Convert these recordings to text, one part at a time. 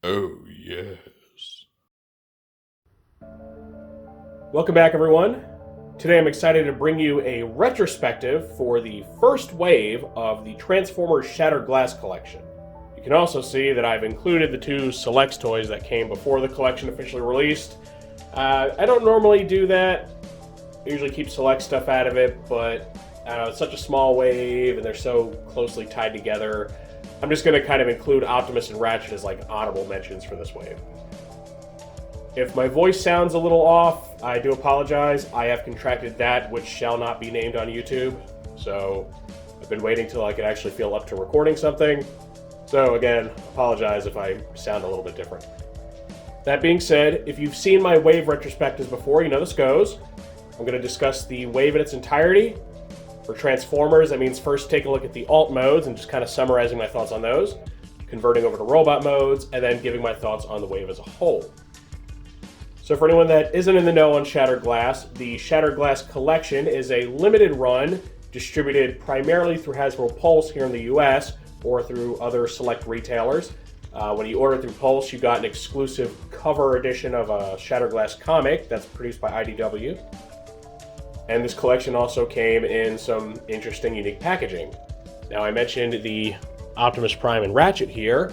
Oh, yes. Welcome back, everyone. Today I'm excited to bring you a retrospective for the first wave of the Transformers Shattered Glass collection. You can also see that I've included the two Selects toys that came before the collection officially released. I don't normally do that. I usually keep Select stuff out of it, but it's such a small wave and they're so closely tied together. I'm just going to kind of include Optimus and Ratchet as like honorable mentions for this wave. If my voice sounds a little off, I do apologize. I have contracted that which shall not be named on YouTube. So I've been waiting till I could actually feel up to recording something. So again, apologize if I sound a little bit different. That being said, if you've seen my wave retrospectives before, you know this goes. I'm going to discuss the wave in its entirety. For Transformers, that means first take a look at the alt modes and just kind of summarizing my thoughts on those, converting over to robot modes, and then giving my thoughts on the wave as a whole. So for anyone that isn't in the know on Shattered Glass, the Shattered Glass collection is a limited run distributed primarily through Hasbro Pulse here in the US or through other select retailers. When you order through Pulse, you got an exclusive cover edition of a Shattered Glass comic that's produced by IDW. And this collection also came in some interesting, unique packaging. Now, I mentioned the Optimus Prime and Ratchet here.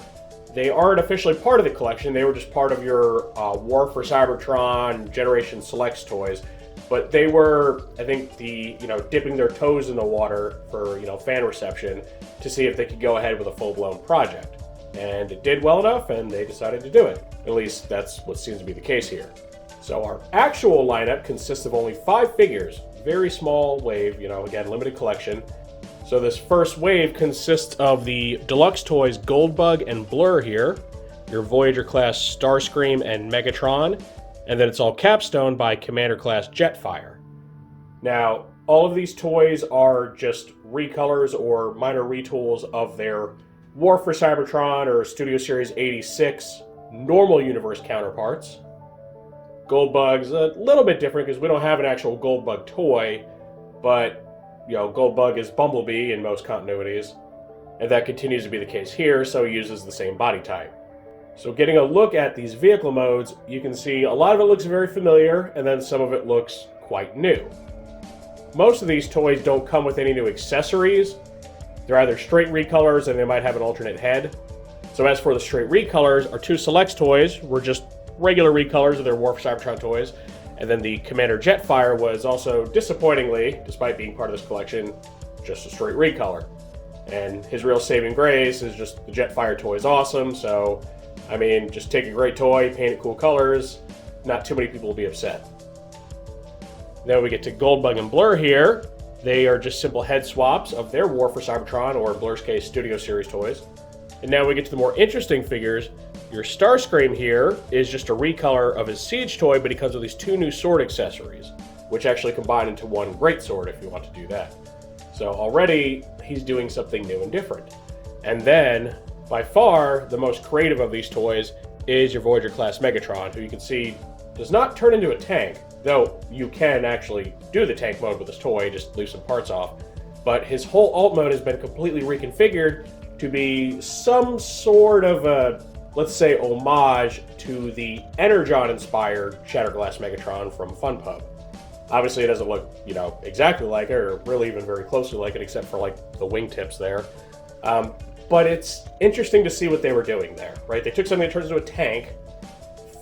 They aren't officially part of the collection. They were just part of your War for Seibertron Generation Selects toys. But they were, I think, dipping their toes in the water for, fan reception to see if they could go ahead with a full-blown project. And it did well enough, and they decided to do it. At least that's what seems to be the case here. So our actual lineup consists of only 5 figures. Very small wave, again, limited collection. So this first wave consists of the Deluxe toys Goldbug and Blurr here, your Voyager class Starscream and Megatron, and then it's all capstoned by Commander class Jetfire. Now, all of these toys are just recolors or minor retools of their War for Seibertron or Studio Series 86 normal universe counterparts. Goldbug's a little bit different because we don't have an actual Goldbug toy, but Goldbug is Bumblebee in most continuities, and that continues to be the case here, so he uses the same body type. So getting a look at these vehicle modes, you can see a lot of it looks very familiar, and then some of it looks quite new. Most of these toys don't come with any new accessories. They're either straight recolors and they might have an alternate head. So as for the straight recolors, our 2 Selects toys were just regular recolors of their War for Seibertron toys, and then the Commander Jetfire was also, disappointingly, despite being part of this collection, just a straight recolor. And his real saving grace is just the Jetfire toy is awesome, so, just take a great toy, paint it cool colors, not too many people will be upset. Then we get to Goldbug and Blurr here. They are just simple head swaps of their War for Seibertron, or in Blurr's case, Studio Series toys. And now we get to the more interesting figures. Your Starscream here is just a recolor of his Siege toy, but he comes with these 2 new sword accessories, which actually combine into one great sword if you want to do that. So already, he's doing something new and different. And then, by far, the most creative of these toys is your Voyager class Megatron, who you can see does not turn into a tank, though you can actually do the tank mode with this toy, just leave some parts off. But his whole alt mode has been completely reconfigured to be some sort of a, let's say, homage to the Energon-inspired Shattered Glass Megatron from FunPub. Obviously, it doesn't look, exactly like it, or really even very closely like it, except for, the wingtips there. But it's interesting to see what they were doing there, right? They took something that turns into a tank,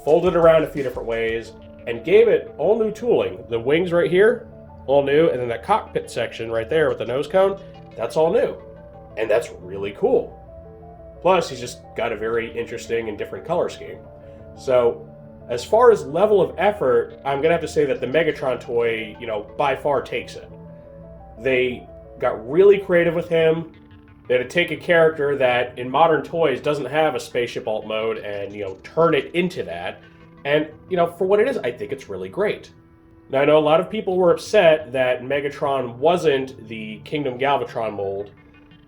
folded it around a few different ways, and gave it all new tooling. The wings right here, all new, and then that cockpit section right there with the nose cone, that's all new. And that's really cool. Plus, he's just got a very interesting and different color scheme. So, as far as level of effort, I'm going to have to say that the Megatron toy, by far takes it. They got really creative with him. They had to take a character that, in modern toys, doesn't have a spaceship alt mode and, turn it into that. And, for what it is, I think it's really great. Now, I know a lot of people were upset that Megatron wasn't the Kingdom Galvatron mold.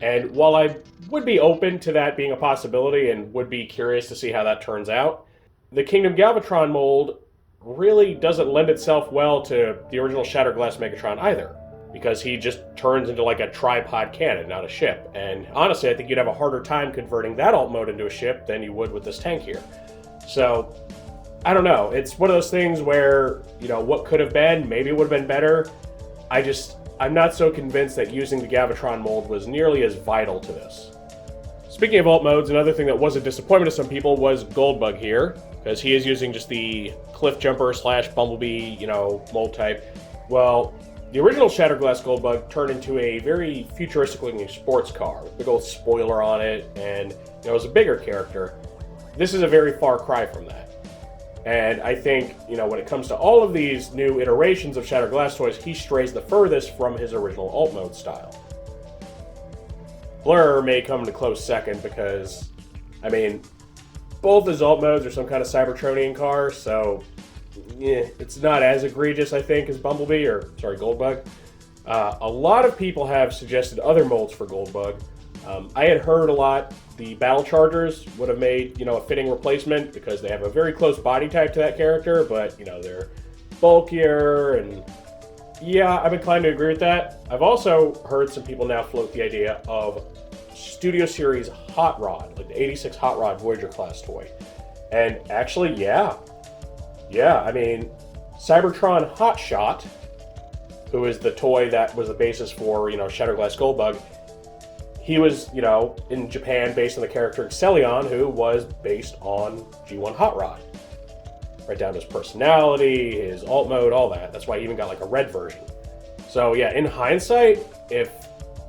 And while I would be open to that being a possibility and would be curious to see how that turns out, the Kingdom Galvatron mold really doesn't lend itself well to the original Shattered Glass Megatron either. because he just turns into like a tripod cannon, not a ship. And honestly, I think you'd have a harder time converting that alt mode into a ship than you would with this tank here. So, I don't know. It's one of those things where, you know, what could have been, maybe it would have been better. I'm not so convinced that using the Gavatron mold was nearly as vital to this. Speaking of alt modes, another thing that was a disappointment to some people was Goldbug here, because he is using just the cliff jumper / bumblebee, you know, mold type. Well, the original Shatterglass Goldbug turned into a very futuristic-looking sports car with a big old spoiler on it, and you know, it was a bigger character. This is a very far cry from that. And I think, you know, when it comes to all of these new iterations of Shattered Glass toys, he strays the furthest from his original alt mode style. Blur may come in a close second because, I mean, both his alt modes are some kind of Cybertronian car, so yeah, it's not as egregious, I think, as Goldbug. A lot of people have suggested other molds for Goldbug. I had heard a lot the Battle Chargers would have made, you know, a fitting replacement because they have a very close body type to that character, but, you know, they're bulkier, and yeah, I'm inclined to agree with that. I've also heard some people now float the idea of Studio Series Hot Rod, like the 86 Hot Rod Voyager class toy. And actually, yeah, I mean, Seibertron Hotshot, who is the toy that was the basis for, you know, Shatterglass Goldbug, he was, you know, in Japan based on the character Excellion, who was based on G1 Hot Rod. Right down to his personality, his alt mode, all that. That's why he even got like a red version. So yeah, in hindsight, if,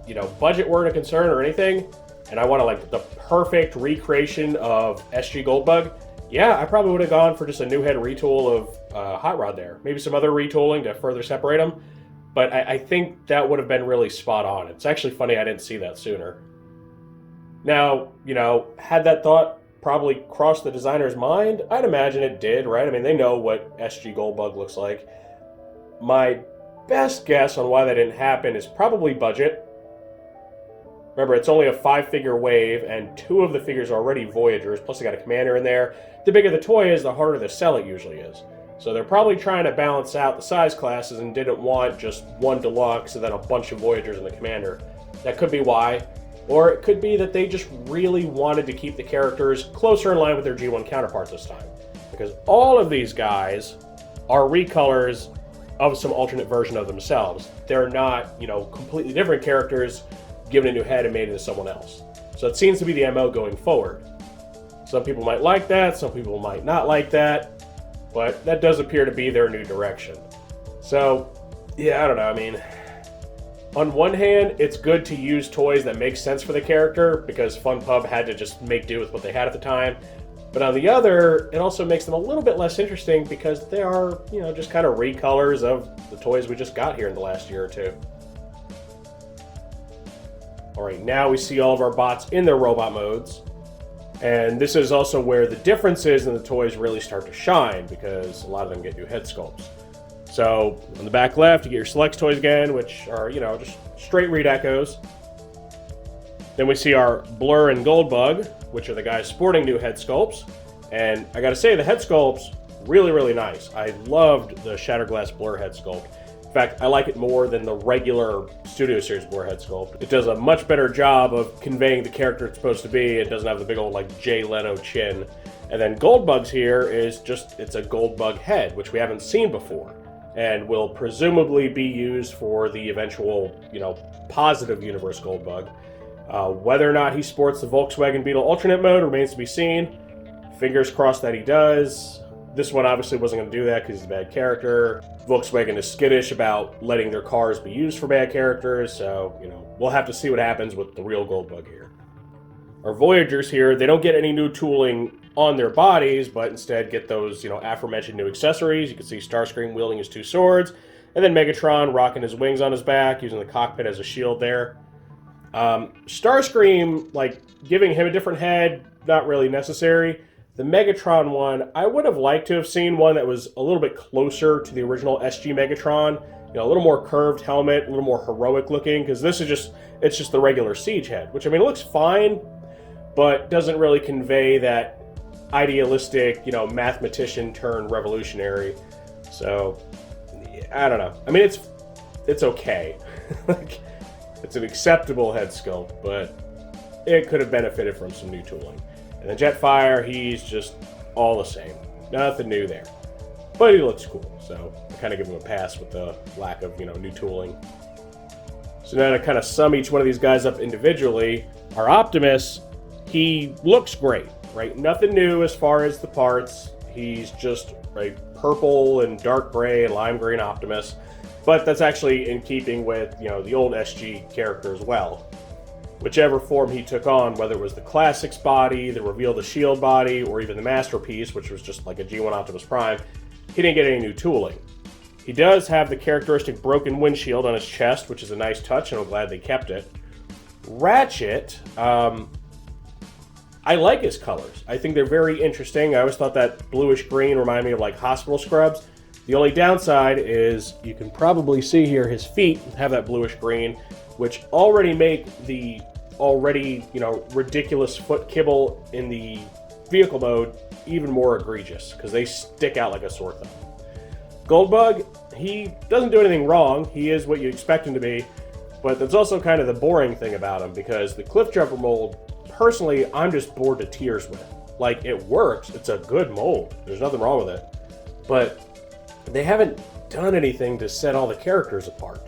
you know, budget weren't a concern or anything, and I wanted like the perfect recreation of SG Goldbug, yeah, I probably would have gone for just a new head retool of Hot Rod there. Maybe some other retooling to further separate them. But I think that would have been really spot on. It's actually funny I didn't see that sooner. Now, you know, had that thought probably crossed the designer's mind? I'd imagine it did, right? I mean, they know what SG Goldbug looks like. My best guess on why that didn't happen is probably budget. Remember, it's only a 5-figure wave, and 2 of the figures are already Voyagers, plus they got a commander in there. The bigger the toy is, the harder to sell it usually is. So they're probably trying to balance out the size classes and didn't want just one Deluxe and then a bunch of Voyagers and the Commander. That could be why. Or it could be that they just really wanted to keep the characters closer in line with their G1 counterparts this time. Because all of these guys are recolors of some alternate version of themselves. They're not, you know, completely different characters given a new head and made into someone else. So it seems to be the MO going forward. Some people might like that, some people might not like that. But that does appear to be their new direction. So, yeah, I don't know. I mean, on one hand, it's good to use toys that make sense for the character because FunPub had to just make do with what they had at the time. But on the other, it also makes them a little bit less interesting because they are, you know, just kind of recolors of the toys we just got here in the last year or two. All right, now we see all of our bots in their robot modes. And this is also where the differences in the toys really start to shine because a lot of them get new head sculpts. So on the back left, you get your Selects toys again, which are, you know, just straight read echoes. Then we see our Blur and Goldbug, which are the guys sporting new head sculpts. And I gotta say, the head sculpts, really, really nice. I loved the Shatterglass Blur head sculpt. In fact, I like it more than the regular Studio Series Blur head sculpt. It does a much better job of conveying the character it's supposed to be. It doesn't have the big old, like, Jay Leno chin. And then Goldbug's here is just, it's a Goldbug head, which we haven't seen before. And will presumably be used for the eventual, you know, positive universe Goldbug. Whether or not he sports the Volkswagen Beetle alternate mode remains to be seen. Fingers crossed that he does. This one obviously wasn't going to do that because he's a bad character. Volkswagen is skittish about letting their cars be used for bad characters, so, you know, we'll have to see what happens with the real Goldbug here. Our Voyagers here, they don't get any new tooling on their bodies, but instead get those, you know, aforementioned new accessories. You can see Starscream wielding his 2 swords, and then Megatron rocking his wings on his back, using the cockpit as a shield there. Starscream, like, giving him a different head, not really necessary. The Megatron one, I would have liked to have seen one that was a little bit closer to the original SG Megatron. You know, a little more curved helmet, a little more heroic looking, because this is just, it's just the regular Siege head, which, I mean, it looks fine, but doesn't really convey that idealistic, you know, mathematician turned revolutionary. So, I don't know. I mean, it's okay. Like, it's an acceptable head sculpt, but it could have benefited from some new tooling. And then Jetfire, he's just all the same. Nothing new there. But he looks cool, so I kind of give him a pass with the lack of, new tooling. So now to kind of sum each one of these guys up individually, our Optimus, he looks great, right? Nothing new as far as the parts. He's just a purple and dark gray and lime green Optimus. But that's actually in keeping with, the old SG character as well. Whichever form he took on, whether it was the Classics body, the Reveal the Shield body, or even the Masterpiece, which was just like a G1 Optimus Prime, he didn't get any new tooling. He does have the characteristic broken windshield on his chest, which is a nice touch, and I'm glad they kept it. Ratchet, I like his colors. I think they're very interesting. I always thought that bluish green reminded me of like hospital scrubs. The only downside is you can probably see here his feet have that bluish green, which already make the already, ridiculous foot kibble in the vehicle mode even more egregious because they stick out like a sore thumb. Goldbug, he doesn't do anything wrong. He is what you expect him to be, but that's also kind of the boring thing about him because the Cliff Jumper mold, personally, I'm just bored to tears with. Like, it works. It's a good mold. There's nothing wrong with it. But they haven't done anything to set all the characters apart.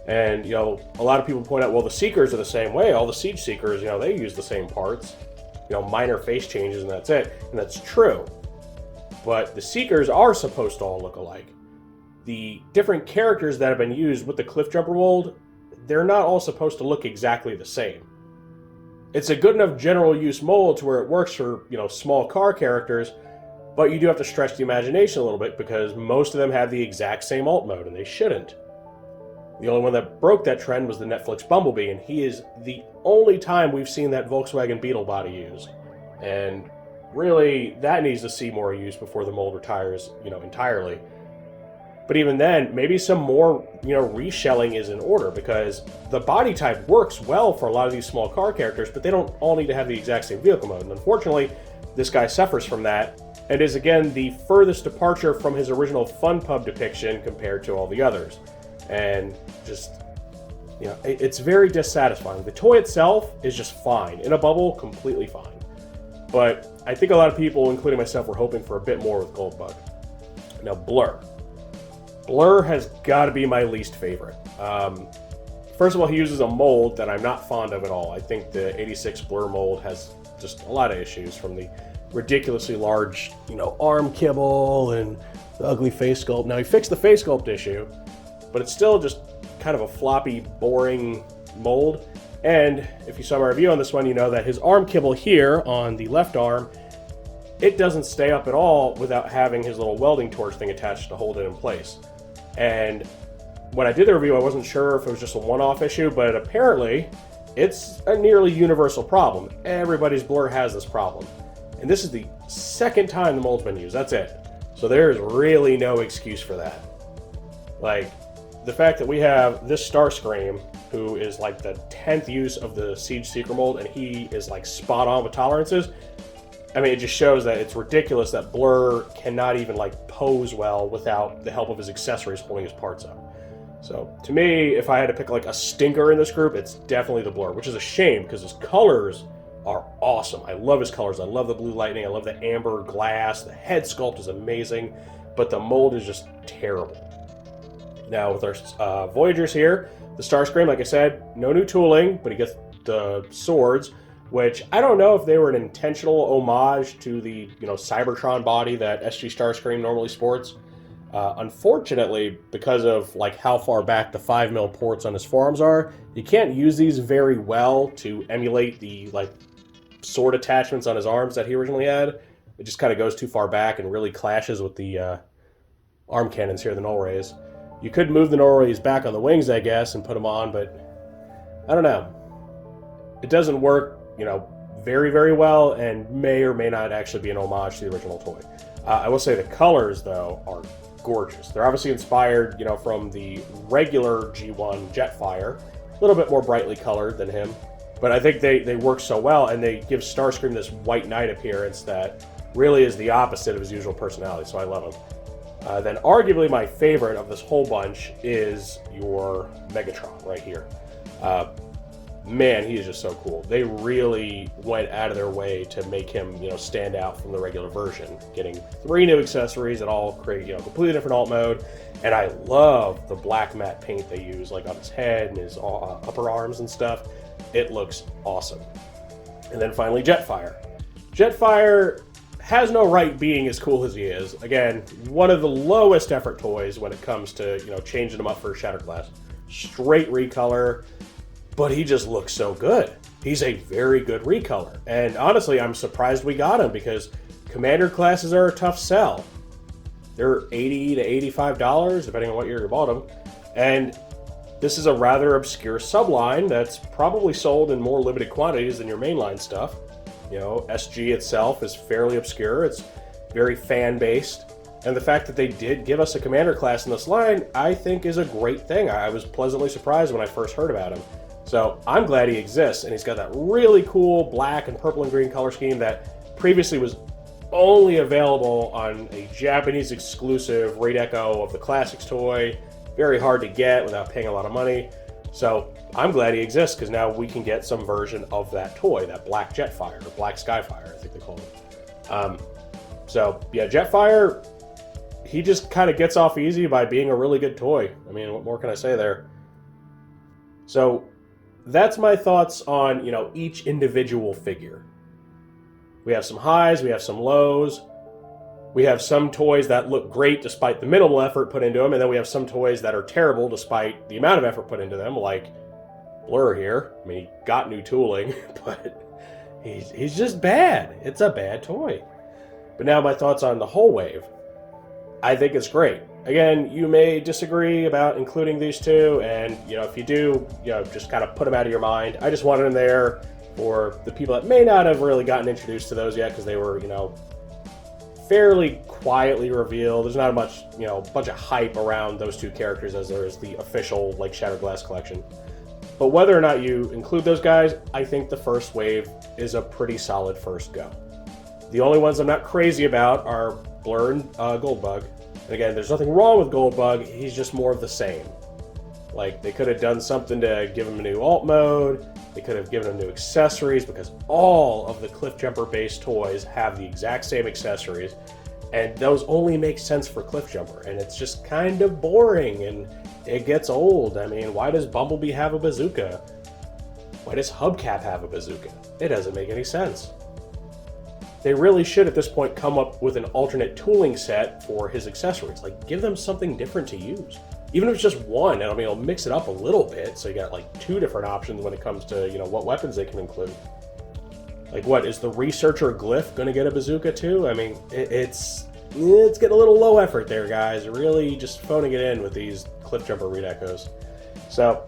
And, a lot of people point out, well, the Seekers are the same way. All the Siege Seekers, they use the same parts. Minor face changes and that's it. And that's true. But the Seekers are supposed to all look alike. The different characters that have been used with the Cliff Jumper mold, they're not all supposed to look exactly the same. It's a good enough general use mold to where it works for, small car characters, but you do have to stretch the imagination a little bit because most of them have the exact same alt mode, and they shouldn't. The only one that broke that trend was the Netflix Bumblebee, and he is the only time we've seen that Volkswagen Beetle body used. And really, that needs to see more use before the mold retires, entirely. But even then, maybe some more, reshelling is in order because the body type works well for a lot of these small car characters, but they don't all need to have the exact same vehicle mode. And unfortunately, this guy suffers from that and is again the furthest departure from his original Fun Pub depiction compared to all the others. And just, it's very dissatisfying. The toy itself is just fine. In a bubble, completely fine. But I think a lot of people, including myself, were hoping for a bit more with Goldbug. Now, Blur. Blur has got to be my least favorite. First of all, he uses a mold that I'm not fond of at all. I think the 86 Blur mold has just a lot of issues, from the ridiculously large, arm kibble and the ugly face sculpt. Now, he fixed the face sculpt issue, but it's still just kind of a floppy, boring mold. And if you saw my review on this one, you know that his arm kibble here on the left arm, it doesn't stay up at all without having his little welding torch thing attached to hold it in place. And when I did the review, I wasn't sure if it was just a one-off issue, but apparently it's a nearly universal problem. Everybody's Blur has this problem. And this is the second time the mold's been used. That's it. So there's really no excuse for that. Like, the fact that we have this Starscream, who is like the 10th use of the Siege Seeker mold, and he is like spot on with tolerances. I mean, it just shows that it's ridiculous that Blur cannot even like pose well without the help of his accessories pulling his parts up. So to me, if I had to pick like a stinker in this group, it's definitely the Blur, which is a shame because his colors are awesome. I love his colors. I love the blue lightning. I love the amber glass. The head sculpt is amazing, but the mold is just terrible. Now with our Voyagers here, the Starscream, like I said, no new tooling, but he gets the swords, which I don't know if they were an intentional homage to the Seibertron body that SG Starscream normally sports. Unfortunately, because of like how far back the 5mm ports on his forearms are, you can't use these very well to emulate the like sword attachments on his arms that he originally had. It just kind of goes too far back and really clashes with the arm cannons here, the null rays. You could move the null rays back on the wings, I guess, and put them on, but I don't know. It doesn't work, very, very well, and may or may not actually be an homage to the original toy. I will say the colors, though, are gorgeous. They're obviously inspired, from the regular G1 Jetfire, a little bit more brightly colored than him, but I think they work so well, and they give Starscream this white knight appearance that really is the opposite of his usual personality, so I love him. Then arguably my favorite of this whole bunch is your Megatron right here. Man, he is just so cool. They really went out of their way to make him, stand out from the regular version. Getting 3 new accessories that all create, completely different alt mode. And I love the black matte paint they use, like on his head and his upper arms and stuff. It looks awesome. And then finally, Jetfire. Jetfire has no right being as cool as he is. Again, one of the lowest effort toys when it comes to, changing them up for Shattered Glass. Straight recolor. But he just looks so good. He's a very good recolor. And honestly, I'm surprised we got him because Commander classes are a tough sell. They're $80 to $85, depending on what year you bought them. And this is a rather obscure subline that's probably sold in more limited quantities than your mainline stuff. SG itself is fairly obscure. It's very fan-based. And the fact that they did give us a Commander class in this line, I think is a great thing. I was pleasantly surprised when I first heard about him. So I'm glad he exists, and he's got that really cool black and purple and green color scheme that previously was only available on a Japanese exclusive Raid-Echo of the Classics toy. Very hard to get without paying a lot of money. So I'm glad he exists because now we can get some version of that toy, that black Jetfire, or black Skyfire, I think they call it. So yeah, Jetfire, he just kind of gets off easy by being a really good toy. I mean, what more can I say there? So that's my thoughts on, each individual figure. We have some highs, we have some lows. We have some toys that look great despite the minimal effort put into them, and then we have some toys that are terrible despite the amount of effort put into them, like Blurr here. I mean, he got new tooling, but he's just bad. It's a bad toy. But now my thoughts on the whole wave. I think it's great. Again, you may disagree about including these two, and if you do, just kind of put them out of your mind. I just wanted them there for the people that may not have really gotten introduced to those yet because they were, fairly quietly revealed. There's not much, bunch of hype around those two characters as there is the official Shattered Glass collection. But whether or not you include those guys, I think the first wave is a pretty solid first go. The only ones I'm not crazy about are Blurr and Goldbug. And again, there's nothing wrong with Goldbug, he's just more of the same. They could have done something to give him a new alt mode, they could have given him new accessories, because all of the Cliffjumper based toys have the exact same accessories, and those only make sense for Cliffjumper, and it's just kind of boring, and it gets old. I mean, why does Bumblebee have a bazooka? Why does Hubcap have a bazooka? It doesn't make any sense. They really should, at this point, come up with an alternate tooling set for his accessories. Give them something different to use. Even if it's just one, it'll mix it up a little bit, so you got, 2 different options when it comes to, what weapons they can include. What, is the Researcher Glyph gonna get a bazooka too? I mean, it's getting a little low effort there, guys. Really just phoning it in with these Cliffjumper Raid-Echoes. So,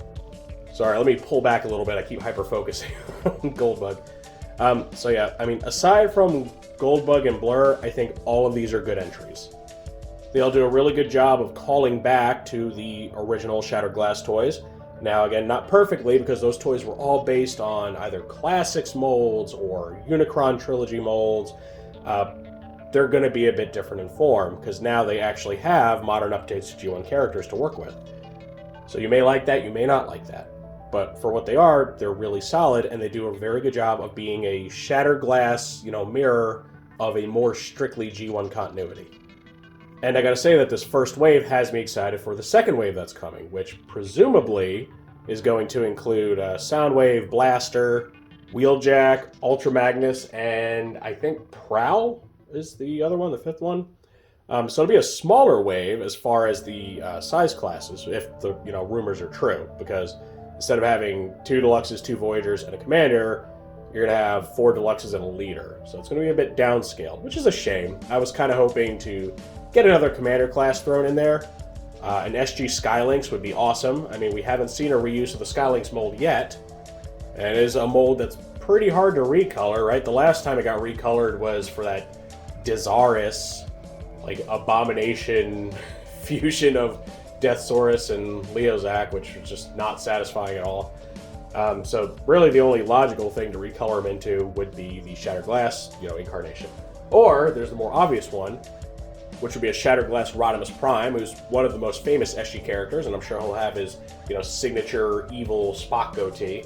sorry, let me pull back a little bit. I keep hyper-focusing on Goldbug. So yeah, I mean, aside from Goldbug and Blurr, I think all of these are good entries. They'll do a really good job of calling back to the original Shattered Glass toys. Now, again, not perfectly, because those toys were all based on either Classics molds or Unicron Trilogy molds. They're going to be a bit different in form, because now they actually have modern updates to G1 characters to work with. So you may like that, you may not like that. But for what they are, they're really solid, and they do a very good job of being a Shattered Glass, mirror of a more strictly G1 continuity. And I gotta say that this first wave has me excited for the second wave that's coming, which presumably is going to include Soundwave, Blaster, Wheeljack, Ultra Magnus, and I think Prowl is the other one, the 5th one. So it'll be a smaller wave as far as the size classes, if the rumors are true, because instead of having 2 Deluxes, 2 Voyagers, and a Commander, you're going to have 4 Deluxes and a Leader. So it's going to be a bit downscaled, which is a shame. I was kind of hoping to get another Commander class thrown in there. An SG Skylynx would be awesome. I mean, we haven't seen a reuse of the Skylynx mold yet. And it is a mold that's pretty hard to recolor, right? The last time it got recolored was for that Dezaris, abomination fusion of Deathsaurus and Leozak, which was just not satisfying at all. So really the only logical thing to recolor him into would be the Shattered Glass, incarnation. Or there's the more obvious one, which would be a Shattered Glass Rodimus Prime, who's one of the most famous SG characters, and I'm sure he'll have his, signature evil Spock goatee.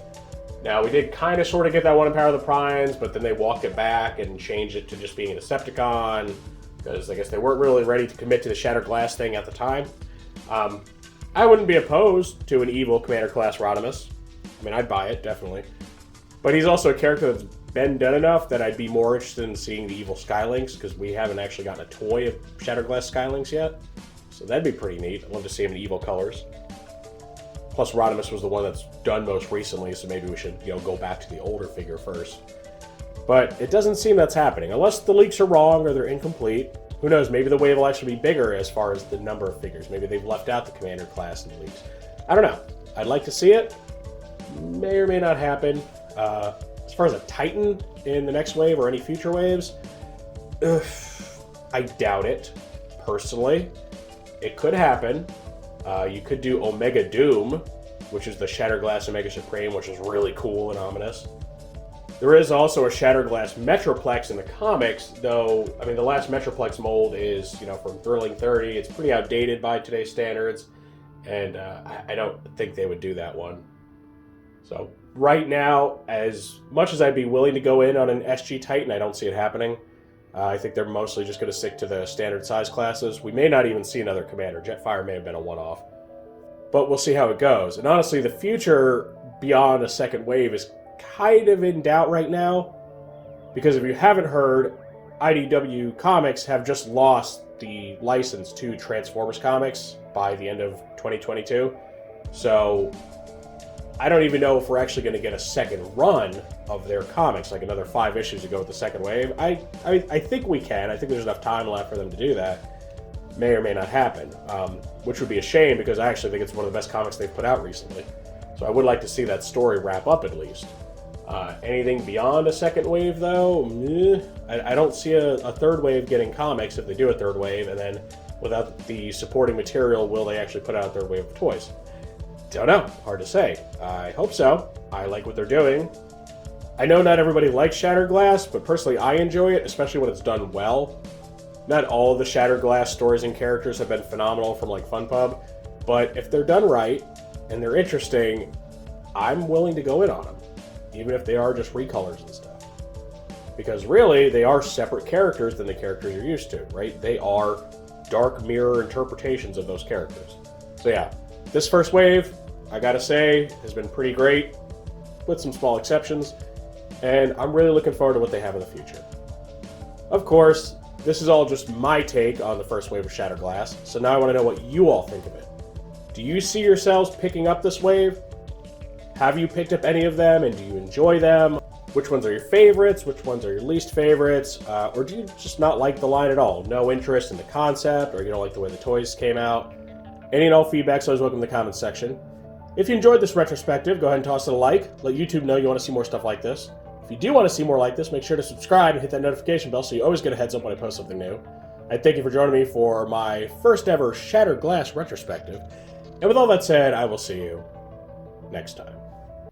Now, we did kind of sort of get that one in Power of the Primes, but then they walked it back and changed it to just being a Decepticon, because I guess they weren't really ready to commit to the Shattered Glass thing at the time. I wouldn't be opposed to an evil Commander Class Rodimus. I mean, I'd buy it, definitely. But he's also a character that's been done enough that I'd be more interested in seeing the evil Skylinks, because we haven't actually gotten a toy of Shattered Glass Skylinks yet. So that'd be pretty neat. I'd love to see him in evil colors. Plus, Rodimus was the one that's done most recently, so maybe we should, go back to the older figure first. But it doesn't seem that's happening. Unless the leaks are wrong or they're incomplete. Who knows, maybe the wave will actually be bigger as far as the number of figures. Maybe they've left out the Commander class in the leaks. I don't know. I'd like to see it. May or may not happen. As far as a Titan in the next wave or any future waves, I doubt it, personally. It could happen. You could do Omega Doom, which is the Shattered Glass Omega Supreme, which is really cool and ominous. There is also a Shattered Glass Metroplex in the comics, though, I mean, the last Metroplex mold is, from Thrilling 30. It's pretty outdated by today's standards, and I don't think they would do that one. So, right now, as much as I'd be willing to go in on an SG Titan, I don't see it happening. I think they're mostly just going to stick to the standard size classes. We may not even see another Commander. Jetfire may have been a one-off. But we'll see how it goes. And honestly, the future beyond a second wave is kind of in doubt right now. Because if you haven't heard, IDW Comics have just lost the license to Transformers Comics by the end of 2022. So I don't even know if we're actually going to get a second run of their comics, like another 5 issues to go with the second wave. I think we can. I think there's enough time left for them to do that. May or may not happen, which would be a shame because I actually think it's one of the best comics they've put out recently. So I would like to see that story wrap up at least. Anything beyond a second wave, though, I don't see a third wave getting comics if they do a third wave, and then without the supporting material, will they actually put out a third wave of toys? Don't know. Hard to say. I hope so. I like what they're doing. I know not everybody likes Shattered Glass, but personally I enjoy it, especially when it's done well. Not all of the Shattered Glass stories and characters have been phenomenal from like FunPub, but if they're done right and they're interesting, I'm willing to go in on them, even if they are just recolors and stuff. Because really, they are separate characters than the characters you're used to, right? They are dark mirror interpretations of those characters. So yeah, this first wave, I gotta say, has been pretty great, with some small exceptions, and I'm really looking forward to what they have in the future. Of course, this is all just my take on the first wave of Shattered Glass, so now I want to know what you all think of it. Do you see yourselves picking up this wave? Have you picked up any of them, and do you enjoy them? Which ones are your favorites? Which ones are your least favorites? Or do you just not like the line at all? No interest in the concept, or you don't like the way the toys came out? Any and all feedback is always welcome in the comments section. If you enjoyed this retrospective, go ahead and toss it a like. Let YouTube know you want to see more stuff like this. If you do want to see more like this, make sure to subscribe and hit that notification bell so you always get a heads up when I post something new. I thank you for joining me for my first ever Shattered Glass retrospective. And with all that said, I will see you next time.